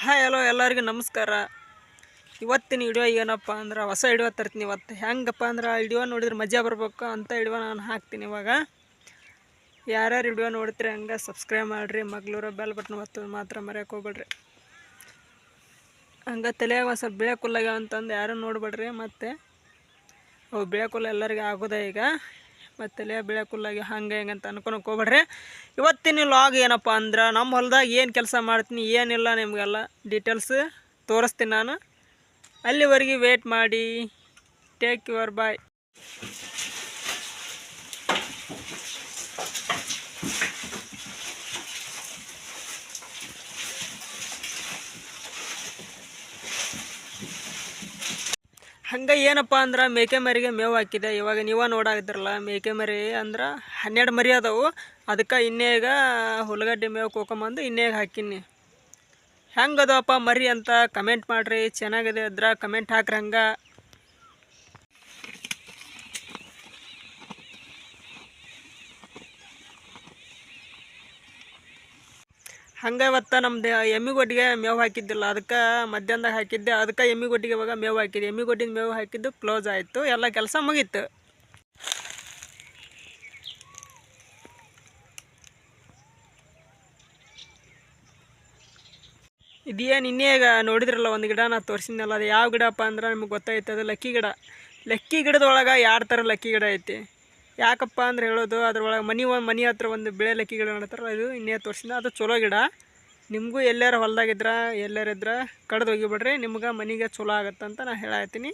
Hi hello ಎಲ್ಲರಿಗೂ ನಮಸ್ಕಾರ. ಇವತ್ತಿನ ವಿಡಿಯೋ ಏನಪ್ಪ ಅಂದ್ರೆ ಹೊಸ ವಿಡಿಯೋ ತರ್ತೀನಿ. ಇವತ್ತು ಹೆಂಗಪ್ಪ ಅಂದ್ರೆ ವಿಡಿಯೋ ನೋಡಿದ್ರೆ ಮಜಾ ಬರ್ಬೇಕು ಅಂತ ವಿಡಿಯೋ ನಾನು ಹಾಕ್ತೀನಿ. ಇವಾಗ ಯಾರ್ಯಾರು ವಿಡಿಯೋ ನೋಡ್ತೀರಿ ಹಂಗೆ ಸಬ್ಸ್ಕ್ರೈಬ್ ಮಾಡಿರಿ, ಮಗ್ಳೂರು ಬೆಲ್ ಬಟನ್ ಒತ್ತು ಮಾತ್ರ ಮರೆಯೋಕೆ ಹೋಗ್ಬೇಡ್ರಿ. ಹಂಗೆ ತಲೆಯಾಗ ಒಂದು ಸ್ವಲ್ಪ ಬೆಳೆ ಕುಲ್ಲಾಗ ಅಂತಂದು ಯಾರು ನೋಡ್ಬೇಡ್ರಿ. ಮತ್ತು ಅವು ಬೆಳೆ ಕುಲ್ಲ ಎಲ್ಲರಿಗೂ ಆಗೋದೇ ಈಗ. ಮತ್ತು ತಲೆ ಬೆಳೆ ಕುಲ್ಲಾಗಿ ಹಂಗೆ ಹೆಂಗೆ ಅಂತ ಅನ್ಕೊಳಕ್ಕೆ ಹೋಗ್ಬೇಡ್ರಿ. ಇವತ್ತಿನ ಲಾಗ್ ಏನಪ್ಪ ಅಂದ್ರೆ ನಮ್ಮ ಹೊಲ್ದಾಗ ಏನು ಕೆಲಸ ಮಾಡ್ತೀನಿ ಏನಿಲ್ಲ ನಿಮಗೆಲ್ಲ ಡೀಟೇಲ್ಸ್ ತೋರಿಸ್ತೀನಿ ನಾನು. ಅಲ್ಲಿವರೆಗೆ ವೇಟ್ ಮಾಡಿ. ಟೇಕ್ ಯುವರ್ ಬಾಯ್. ಹಂಗೆ ಏನಪ್ಪ ಅಂದ್ರೆ ಮೇಕೆ ಮರಿಗೆ ಮೇವು ಹಾಕಿದೆ. ಇವಾಗ ನೀವ ನೋಡಾಗಿದ್ರಲ್ಲ, ಮೇಕೆ ಮರಿ ಅಂದ್ರೆ 12 ಮರಿ ಅದಾವು. ಅದಕ್ಕೆ ಇನ್ನೇಗ ಹುಲ್ಲಗಡ್ಡೆ ಮೇವು ಕೋಕೊಂಬಂದು ಇನ್ನೇಗ ಹಾಕಿನಿ. ಹೆಂಗೆ ಅದಪ್ಪ ಮರಿ ಅಂತ ಕಮೆಂಟ್ ಮಾಡಿರಿ. ಚೆನ್ನಾಗಿದೆ ಅದ್ರ ಕಮೆಂಟ್ ಹಾಕ್ರಿ. ಹಂಗೆ ಇವತ್ತು ನಮ್ದು ಎಮ್ಮಿಗೊಡ್ಡಿಗೆ ಮೇವು ಹಾಕಿದ್ದಿಲ್ಲ, ಅದಕ್ಕೆ ಮಧ್ಯಾಹ್ನದಾಗ ಹಾಕಿದ್ದೆ. ಅದಕ್ಕೆ ಎಮ್ಮಿಗೊಡ್ಡಿಗೆ ಇವಾಗ ಮೇವು ಹಾಕಿದ್ದೆ. ಎಮ್ಮಿಗೊಡ್ಡಿನ ಮೇವು ಹಾಕಿದ್ದು ಕ್ಲೋಸ್ ಆಯಿತು, ಎಲ್ಲ ಕೆಲಸ ಮುಗೀತು. ಇದೇನು ಇನ್ನೇಗ ನೋಡಿದ್ರಲ್ಲ ಒಂದು ಗಿಡ ನಾ ತೋರಿಸಿದ್ನಲ್ಲ, ಅದು ಯಾವ ಗಿಡಪ್ಪ ಅಂದ್ರೆ ನಿಮ್ಗೆ ಗೊತ್ತಾಯ್ತು, ಅದು ಲಕ್ಕಿ ಗಿಡ. ಲಕ್ಕಿ ಗಿಡದೊಳಗೆ 2 ಥರ ಲಕ್ಕಿ ಗಿಡ ಐತಿ. ಯಾಕಪ್ಪ ಅಂದ್ರೆ ಹೇಳೋದು, ಅದ್ರೊಳಗೆ ಮನೆ ಹತ್ರ ಒಂದು ಬೆಳೆ ಲಕ್ಕಿ ಗಿಡ ನಡ್ತಾರಲ್ಲ, ಅದು ಇನ್ನೇ ತೋರಿಸಿದ. ಅದು ಚಲೋ ಗಿಡ. ನಿಮಗೂ ಎಲ್ಲಾರು ಹೊಲ್ದಾಗಿದ್ರೆ ಎಲ್ಲಾರಿದ್ರೆ ಕಡ್ದು ಹೋಗಿಬಿಡ್ರಿ, ನಿಮ್ಗೆ ಮನೆಗೆ ಚಲೋ ಆಗತ್ತಂತ ನಾನು ಹೇಳತ್ತೀನಿ.